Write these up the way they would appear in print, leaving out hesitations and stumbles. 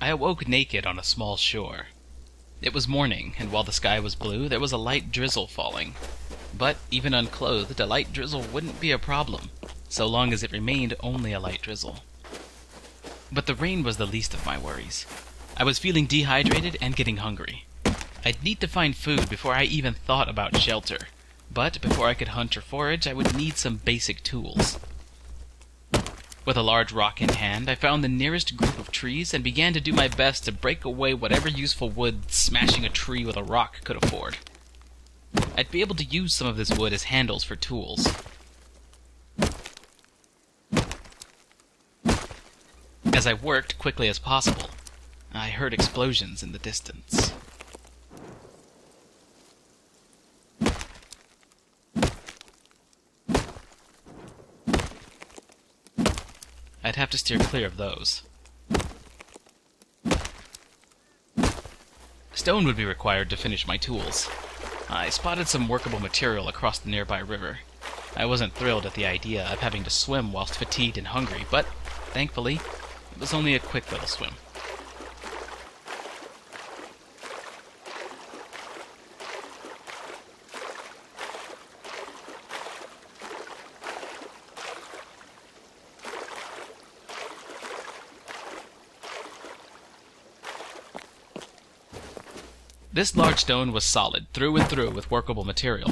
awoke naked on a small shore. It was morning, and while the sky was blue, there was a light drizzle falling. But even unclothed, a light drizzle wouldn't be a problem, so long as it remained only a light drizzle. But the rain was the least of my worries. I was feeling dehydrated and getting hungry. I'd need to find food before I even thought about shelter. But before I could hunt or forage, I would need some basic tools. With a large rock in hand, I found the nearest group of trees and began to do my best to break away whatever useful wood smashing a tree with a rock could afford. I'd be able to use some of this wood as handles for tools. As I worked quickly as possible, I heard explosions in the distance. I'd have to steer clear of those. Stone would be required to finish my tools. I spotted some workable material across the nearby river. I wasn't thrilled at the idea of having to swim whilst fatigued and hungry, but thankfully, it was only a quick little swim. This large stone was solid, through and through with workable material.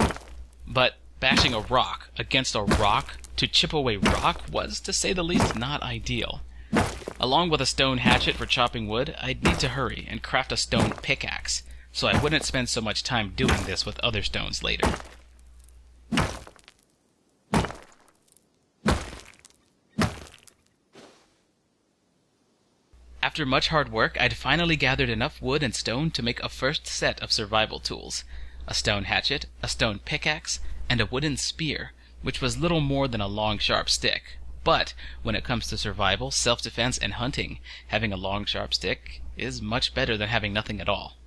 But bashing a rock against a rock to chip away rock was, to say the least, not ideal. Along with a stone hatchet for chopping wood, I'd need to hurry and craft a stone pickaxe, so I wouldn't spend so much time doing this with other stones later. After much hard work, I'd finally gathered enough wood and stone to make a first set of survival tools: a stone hatchet, a stone pickaxe, and a wooden spear, which was little more than a long sharp stick. But when it comes to survival, self-defense, and hunting, having a long sharp stick is much better than having nothing at all.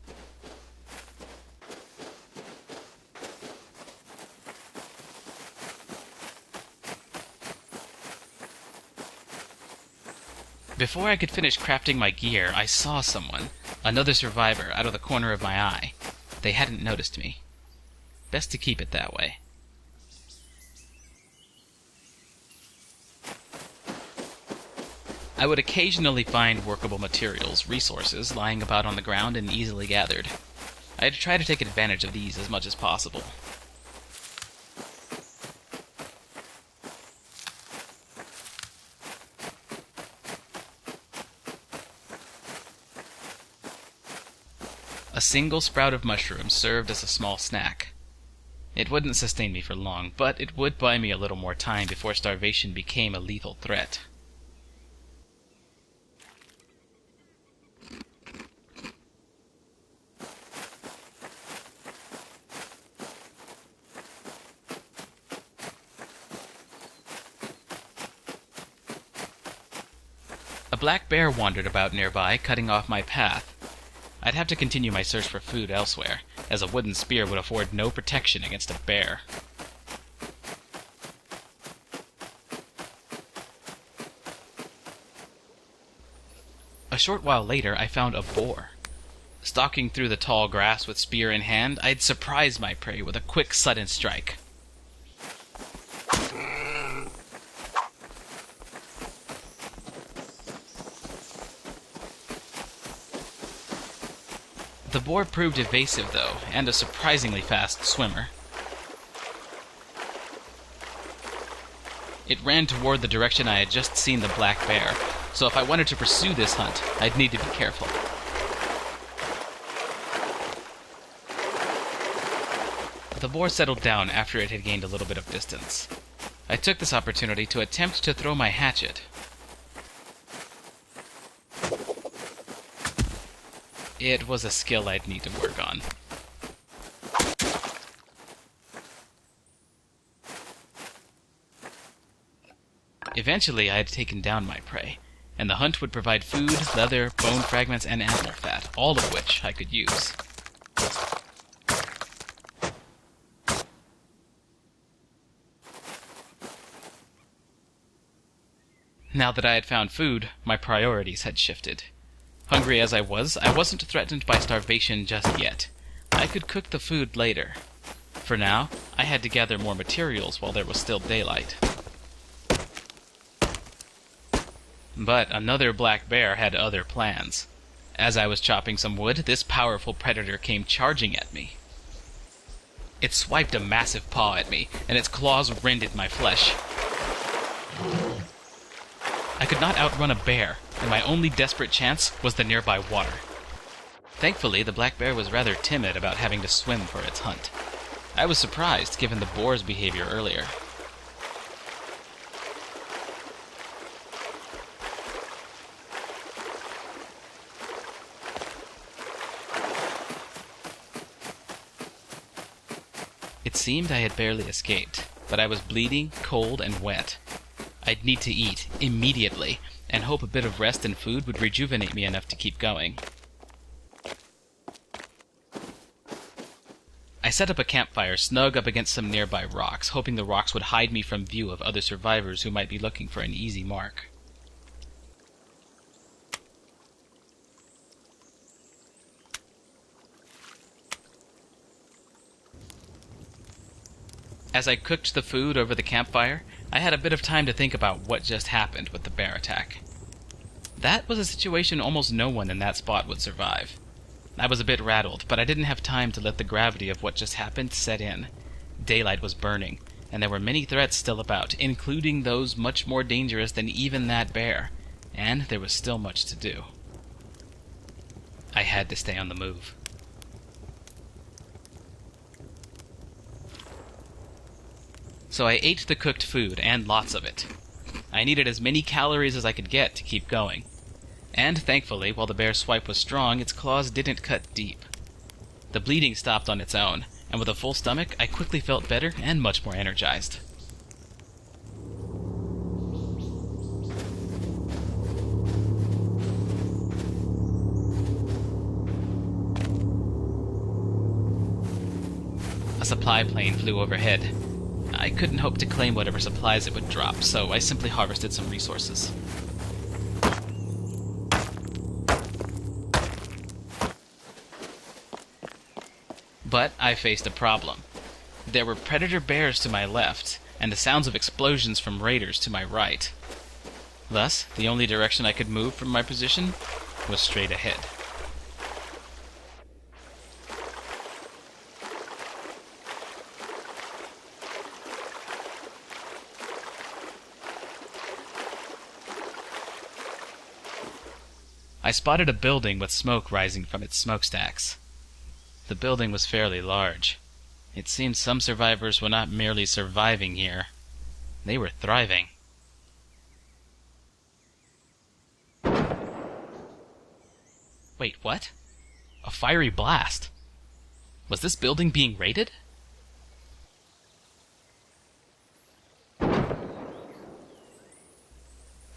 Before I could finish crafting my gear, I saw someone, another survivor, out of the corner of my eye. They hadn't noticed me. Best to keep it that way. I would occasionally find workable materials, resources, lying about on the ground and easily gathered. I'd try to take advantage of these as much as possible. A single sprout of mushrooms served as a small snack. It wouldn't sustain me for long, but it would buy me a little more time before starvation became a lethal threat. A black bear wandered about nearby, cutting off my path. I'd have to continue my search for food elsewhere, as a wooden spear would afford no protection against a bear. A short while later, I found a boar. Stalking through the tall grass with spear in hand, I'd surprised my prey with a quick, sudden strike. The boar proved evasive, though, and a surprisingly fast swimmer. It ran toward the direction I had just seen the black bear, so if I wanted to pursue this hunt, I'd need to be careful. The boar settled down after it had gained a little bit of distance. I took this opportunity to attempt to throw my hatchet. It was a skill I'd need to work on. Eventually, I had taken down my prey, and the hunt would provide food, leather, bone fragments, and animal fat, all of which I could use. Now that I had found food, my priorities had shifted. Hungry as I wasn't threatened by starvation just yet. I could cook the food later. For now, I had to gather more materials while there was still daylight. But another black bear had other plans. As I was chopping some wood, this powerful predator came charging at me. It swiped a massive paw at me, and its claws rended my flesh. I could not outrun a bear, and my only desperate chance was the nearby water. Thankfully, the black bear was rather timid about having to swim for its hunt. I was surprised, given the boar's behavior earlier. It seemed I had barely escaped, but I was bleeding, cold, and wet. I'd need to eat, immediately, and hope a bit of rest and food would rejuvenate me enough to keep going. I set up a campfire snug up against some nearby rocks, hoping the rocks would hide me from view of other survivors who might be looking for an easy mark. As I cooked the food over the campfire, I had a bit of time to think about what just happened with the bear attack. That was a situation almost no one in that spot would survive. I was a bit rattled, but I didn't have time to let the gravity of what just happened set in. Daylight was burning, and there were many threats still about, including those much more dangerous than even that bear, and there was still much to do. I had to stay on the move. So I ate the cooked food, and lots of it. I needed as many calories as I could get to keep going. And thankfully, while the bear's swipe was strong, its claws didn't cut deep. The bleeding stopped on its own, and with a full stomach, I quickly felt better and much more energized. A supply plane flew overhead. I couldn't hope to claim whatever supplies it would drop, so I simply harvested some resources. But I faced a problem. There were predator bears to my left, and the sounds of explosions from raiders to my right. Thus, the only direction I could move from my position was straight ahead. I spotted a building with smoke rising from its smokestacks. The building was fairly large. It seemed some survivors were not merely surviving here. They were thriving. Wait, what? A fiery blast. Was this building being raided?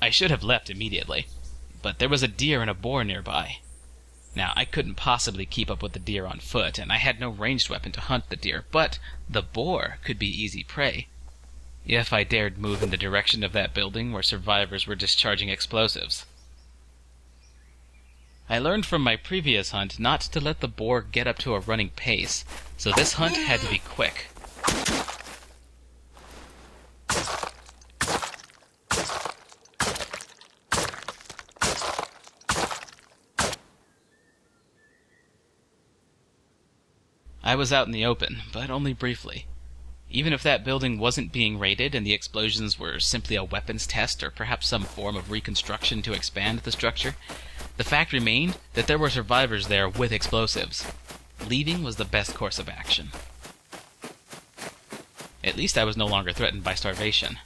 I should have left immediately, but there was a deer and a boar nearby. Now, I couldn't possibly keep up with the deer on foot, and I had no ranged weapon to hunt the deer, but the boar could be easy prey, if I dared move in the direction of that building where survivors were discharging explosives. I learned from my previous hunt not to let the boar get up to a running pace, so this hunt had to be quick. I was out in the open, but only briefly. Even if that building wasn't being raided and the explosions were simply a weapons test or perhaps some form of reconstruction to expand the structure, the fact remained that there were survivors there with explosives. Leaving was the best course of action. At least I was no longer threatened by starvation.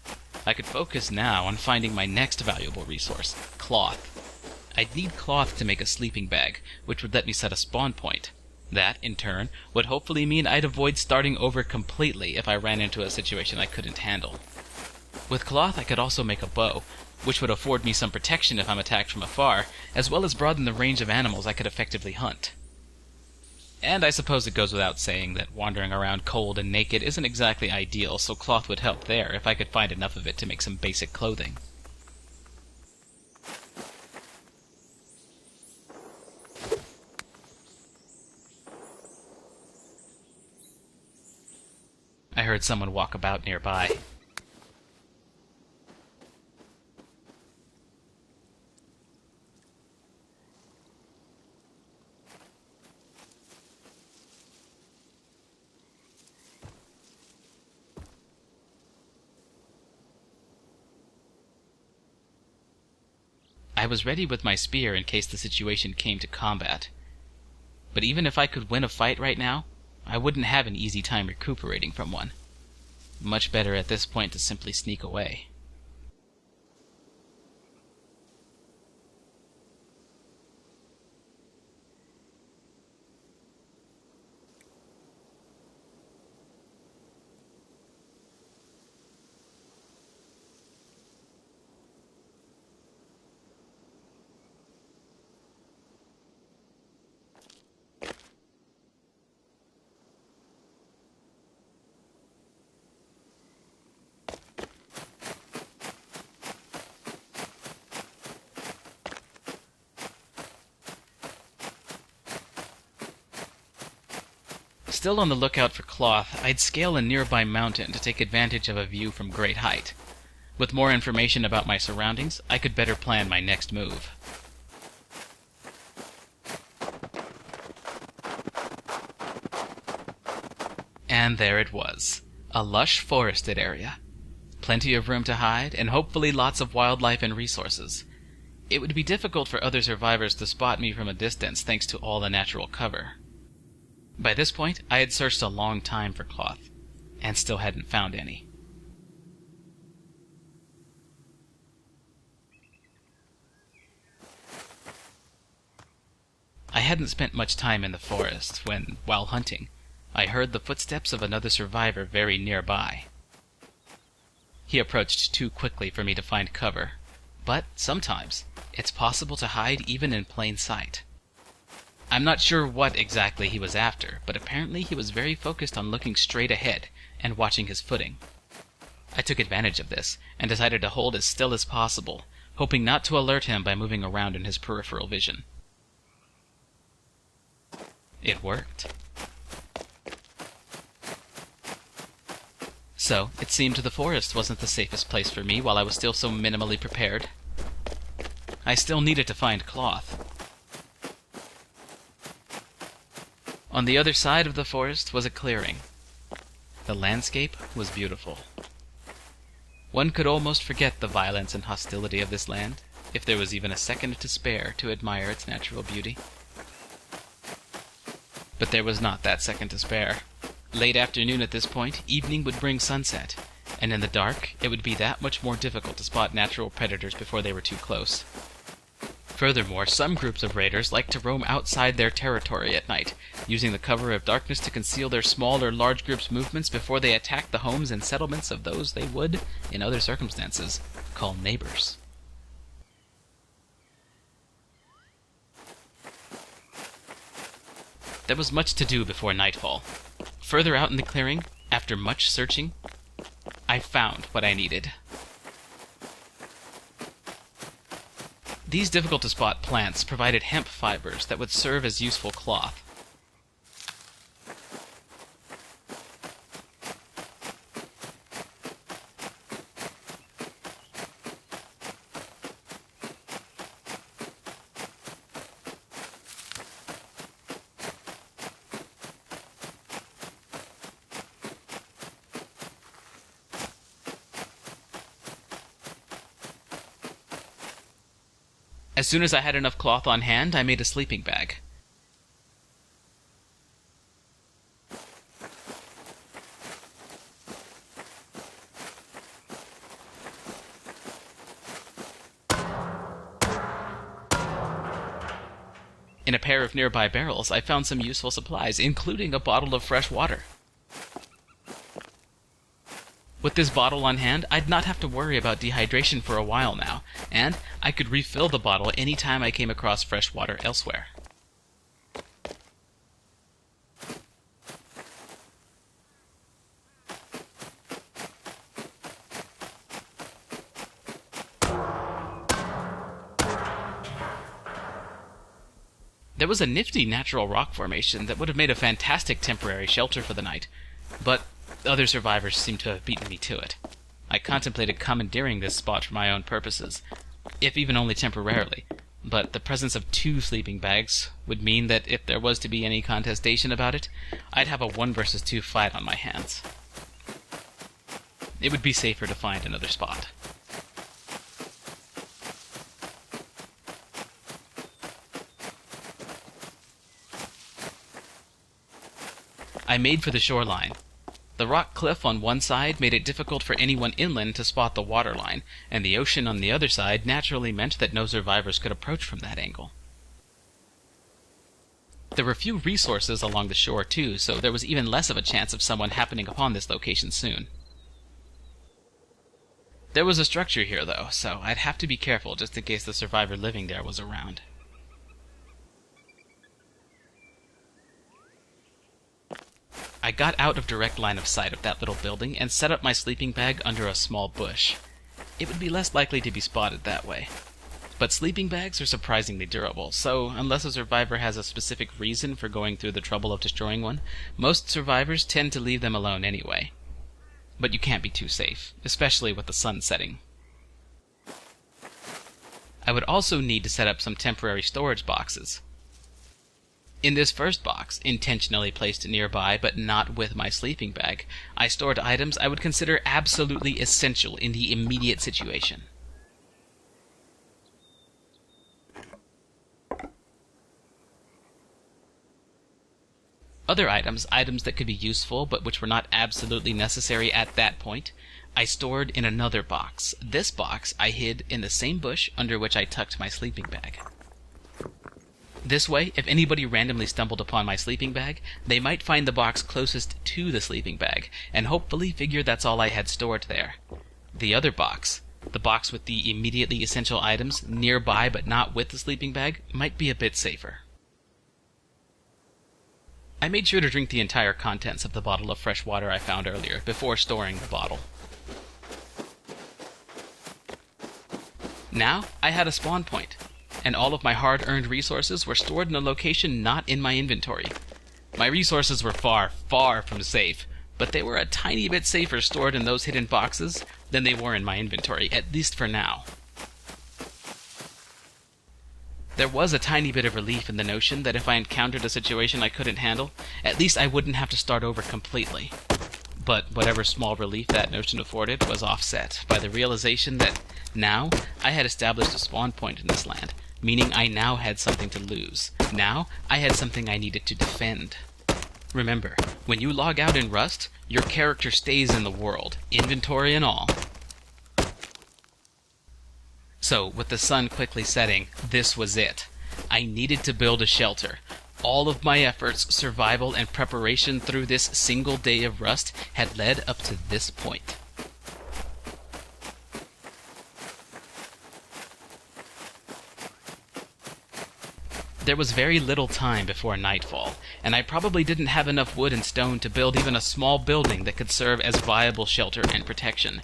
I could focus now on finding my next valuable resource, cloth. I'd need cloth to make a sleeping bag, which would let me set a spawn point. That, in turn, would hopefully mean I'd avoid starting over completely if I ran into a situation I couldn't handle. With cloth I could also make a bow, which would afford me some protection if I'm attacked from afar, as well as broaden the range of animals I could effectively hunt. And I suppose it goes without saying that wandering around cold and naked isn't exactly ideal, so cloth would help there if I could find enough of it to make some basic clothing. heard someone walk about nearby. I was ready with my spear in case the situation came to combat. But even if I could win a fight right now, I wouldn't have an easy time recuperating from one. Much better at this point to simply sneak away. Still on the lookout for cloth, I'd scale a nearby mountain to take advantage of a view from great height. With more information about my surroundings, I could better plan my next move. And there it was, a lush forested area. Plenty of room to hide, and hopefully lots of wildlife and resources. It would be difficult for other survivors to spot me from a distance thanks to all the natural cover. By this point, I had searched a long time for cloth, and still hadn't found any. I hadn't spent much time in the forest when, while hunting, I heard the footsteps of another survivor very nearby. He approached too quickly for me to find cover, but sometimes it's possible to hide even in plain sight. I'm not sure what exactly he was after, but apparently he was very focused on looking straight ahead and watching his footing. I took advantage of this and decided to hold as still as possible, hoping not to alert him by moving around in his peripheral vision. It worked. So, it seemed the forest wasn't the safest place for me while I was still so minimally prepared. I still needed to find cloth. On the other side of the forest was a clearing. The landscape was beautiful. One could almost forget the violence and hostility of this land, if there was even a second to spare to admire its natural beauty. But there was not that second to spare. Late afternoon at this point, evening would bring sunset, and in the dark it would be that much more difficult to spot natural predators before they were too close. Furthermore, some groups of raiders like to roam outside their territory at night, using the cover of darkness to conceal their small or large groups' movements before they attack the homes and settlements of those they would, in other circumstances, call neighbors. There was much to do before nightfall. Further out in the clearing, after much searching, I found what I needed. These difficult-to-spot plants provided hemp fibers that would serve as useful cloth. As soon as I had enough cloth on hand, I made a sleeping bag. In a pair of nearby barrels, I found some useful supplies, including a bottle of fresh water. With this bottle on hand, I'd not have to worry about dehydration for a while now, and I could refill the bottle any time I came across fresh water elsewhere. There was a nifty natural rock formation that would have made a fantastic temporary shelter for the night, but Other survivors seem to have beaten me to it. I contemplated commandeering this spot for my own purposes, if even only temporarily, but the presence of 2 sleeping bags would mean that if there was to be any contestation about it, I'd have a 1 versus 2 fight on my hands. It would be safer to find another spot. I made for the shoreline. The rock cliff on one side made it difficult for anyone inland to spot the waterline, and the ocean on the other side naturally meant that no survivors could approach from that angle. There were few resources along the shore too, so there was even less of a chance of someone happening upon this location soon. There was a structure here though, so I'd have to be careful just in case the survivor living there was around. I got out of direct line of sight of that little building and set up my sleeping bag under a small bush. It would be less likely to be spotted that way. But sleeping bags are surprisingly durable, so unless a survivor has a specific reason for going through the trouble of destroying one, most survivors tend to leave them alone anyway. But you can't be too safe, especially with the sun setting. I would also need to set up some temporary storage boxes. In this first box, intentionally placed nearby but not with my sleeping bag, I stored items I would consider absolutely essential in the immediate situation. Other items that could be useful but which were not absolutely necessary at that point, I stored in another box. This box I hid in the same bush under which I tucked my sleeping bag. This way, if anybody randomly stumbled upon my sleeping bag, they might find the box closest to the sleeping bag, and hopefully figure that's all I had stored there. The other box, the box with the immediately essential items, nearby but not with the sleeping bag, might be a bit safer. I made sure to drink the entire contents of the bottle of fresh water I found earlier before storing the bottle. Now, I had a spawn point, and all of my hard-earned resources were stored in a location not in my inventory. My resources were far, far from safe, but they were a tiny bit safer stored in those hidden boxes than they were in my inventory, at least for now. There was a tiny bit of relief in the notion that if I encountered a situation I couldn't handle, at least I wouldn't have to start over completely. But whatever small relief that notion afforded was offset by the realization that now I had established a spawn point in this land, meaning I now had something to lose. Now I had something I needed to defend. Remember, when you log out in Rust, your character stays in the world, inventory and all. So, with the sun quickly setting, this was it. I needed to build a shelter. All of my efforts, survival, and preparation through this single day of Rust had led up to this point. There was very little time before nightfall, and I probably didn't have enough wood and stone to build even a small building that could serve as viable shelter and protection.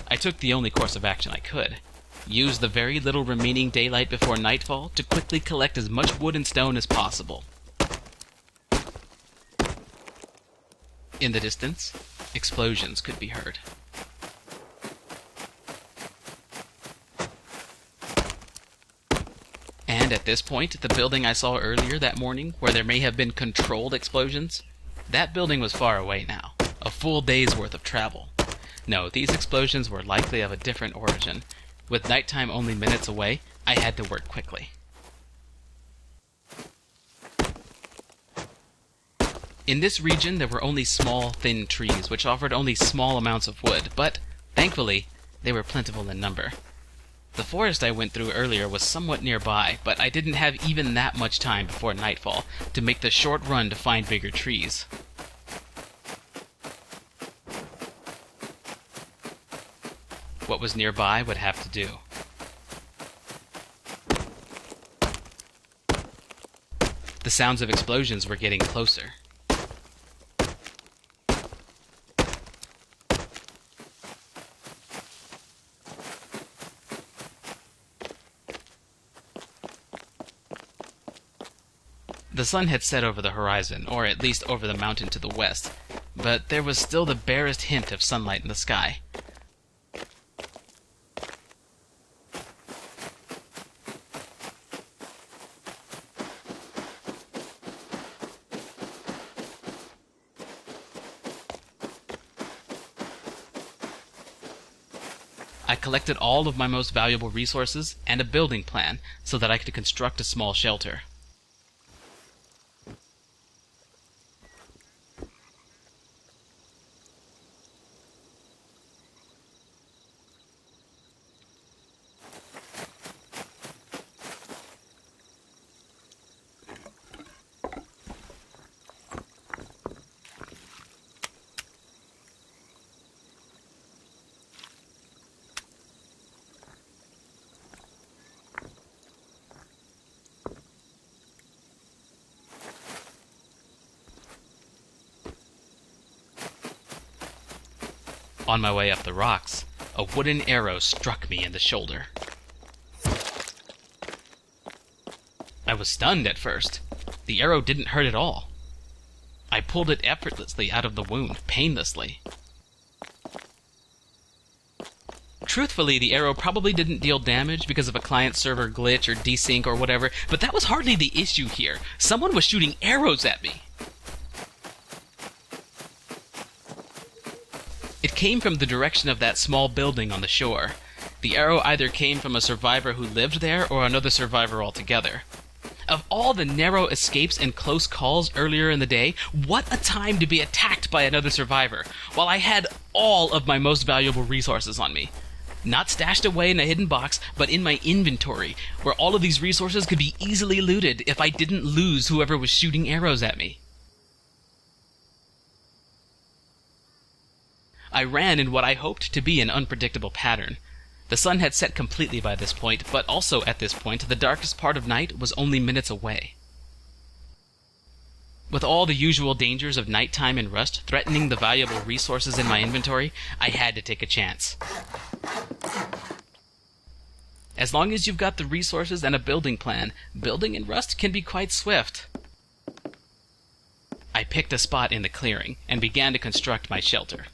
I took the only course of action I could. Use the very little remaining daylight before nightfall to quickly collect as much wood and stone as possible. In the distance, explosions could be heard. And at this point, the building I saw earlier that morning, where there may have been controlled explosions, that building was far away now, a full day's worth of travel. No, these explosions were likely of a different origin. With nighttime only minutes away, I had to work quickly. In this region, there were only small, thin trees, which offered only small amounts of wood, but, thankfully, they were plentiful in number. The forest I went through earlier was somewhat nearby, but I didn't have even that much time before nightfall to make the short run to find bigger trees. What was nearby would have to do. The sounds of explosions were getting closer. The sun had set over the horizon, or at least over the mountain to the west, but there was still the barest hint of sunlight in the sky. I collected all of my most valuable resources and a building plan so that I could construct a small shelter. On my way up the rocks, a wooden arrow struck me in the shoulder. I was stunned at first. The arrow didn't hurt at all. I pulled it effortlessly out of the wound, painlessly. Truthfully, the arrow probably didn't deal damage because of a client-server glitch or desync or whatever, but that was hardly the issue here. Someone was shooting arrows at me. It came from the direction of that small building on the shore. The arrow either came from a survivor who lived there or another survivor altogether. Of all the narrow escapes and close calls earlier in the day, what a time to be attacked by another survivor, while I had all of my most valuable resources on me. Not stashed away in a hidden box, but in my inventory, where all of these resources could be easily looted if I didn't lose whoever was shooting arrows at me. I ran in what I hoped to be an unpredictable pattern. The sun had set completely by this point, but also at this point the darkest part of night was only minutes away. With all the usual dangers of nighttime and rust threatening the valuable resources in my inventory, I had to take a chance. As long as you've got the resources and a building plan, building in rust can be quite swift. I picked a spot in the clearing and began to construct my shelter.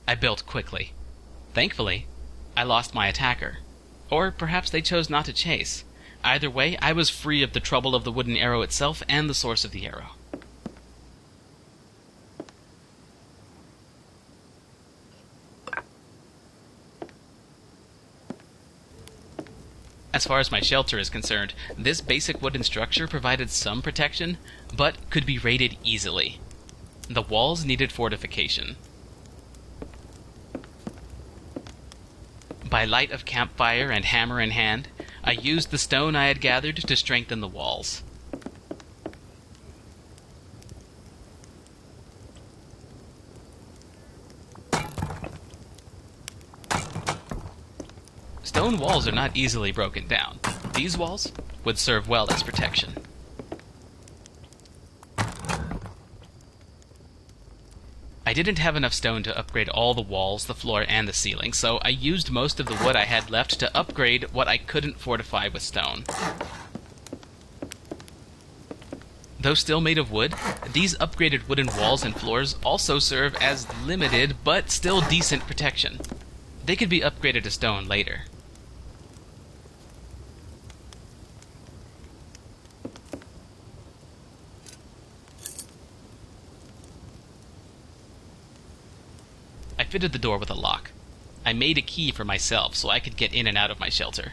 I built quickly. Thankfully, I lost my attacker. Or perhaps they chose not to chase. Either way, I was free of the trouble of the wooden arrow itself and the source of the arrow. As far as my shelter is concerned, this basic wooden structure provided some protection, but could be raided easily. The walls needed fortification. By light of campfire and hammer in hand, I used the stone I had gathered to strengthen the walls. Stone walls are not easily broken down. These walls would serve well as protection. I didn't have enough stone to upgrade all the walls, the floor, and the ceiling, so I used most of the wood I had left to upgrade what I couldn't fortify with stone. Though still made of wood, these upgraded wooden walls and floors also serve as limited but still decent protection. They could be upgraded to stone later. I fitted the door with a lock. I made a key for myself so I could get in and out of my shelter.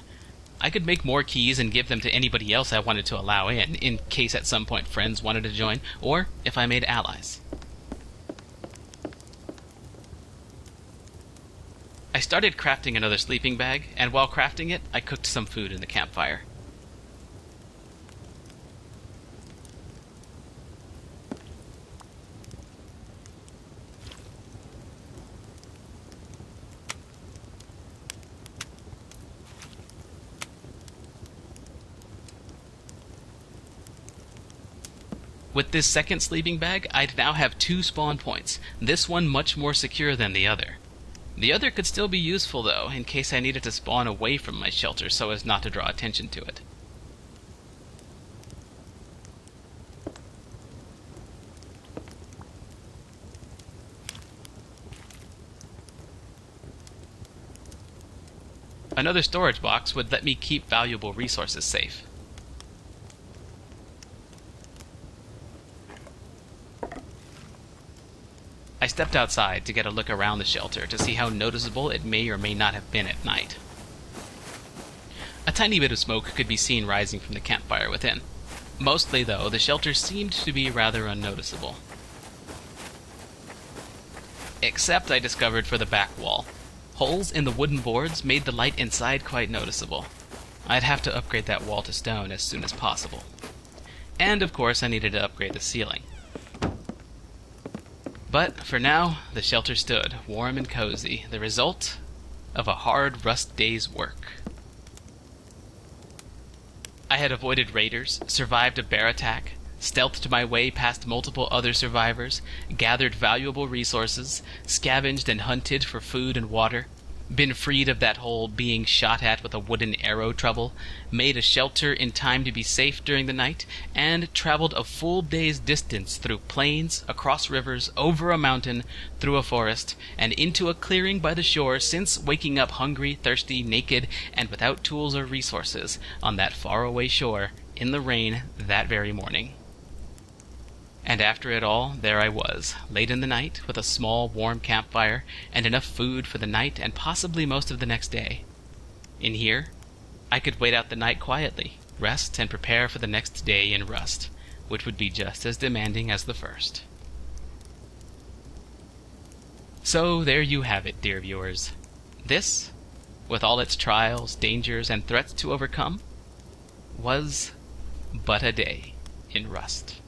I could make more keys and give them to anybody else I wanted to allow in case at some point friends wanted to join, or if I made allies. I started crafting another sleeping bag, and while crafting it, I cooked some food in the campfire. With this second sleeping bag, I'd now have 2 spawn points, this one much more secure than the other. The other could still be useful though, in case I needed to spawn away from my shelter so as not to draw attention to it. Another storage box would let me keep valuable resources safe. I stepped outside to get a look around the shelter to see how noticeable it may or may not have been at night. A tiny bit of smoke could be seen rising from the campfire within. Mostly, though, the shelter seemed to be rather unnoticeable. Except I discovered for the back wall. Holes in the wooden boards made the light inside quite noticeable. I'd have to upgrade that wall to stone as soon as possible. And, of course, I needed to upgrade the ceiling. But, for now, the shelter stood, warm and cozy, the result of a hard rust day's work. I had avoided raiders, survived a bear attack, stealthed my way past multiple other survivors, gathered valuable resources, scavenged and hunted for food and water, been freed of that whole being shot at with a wooden arrow trouble, made a shelter in time to be safe during the night, and traveled a full day's distance through plains, across rivers, over a mountain, through a forest, and into a clearing by the shore since waking up hungry, thirsty, naked, and without tools or resources on that faraway shore in the rain that very morning. And after it all, there I was, late in the night, with a small, warm campfire, and enough food for the night and possibly most of the next day. In here, I could wait out the night quietly, rest, and prepare for the next day in rust, which would be just as demanding as the first. So there you have it, dear viewers. This, with all its trials, dangers, and threats to overcome, was but a day in rust.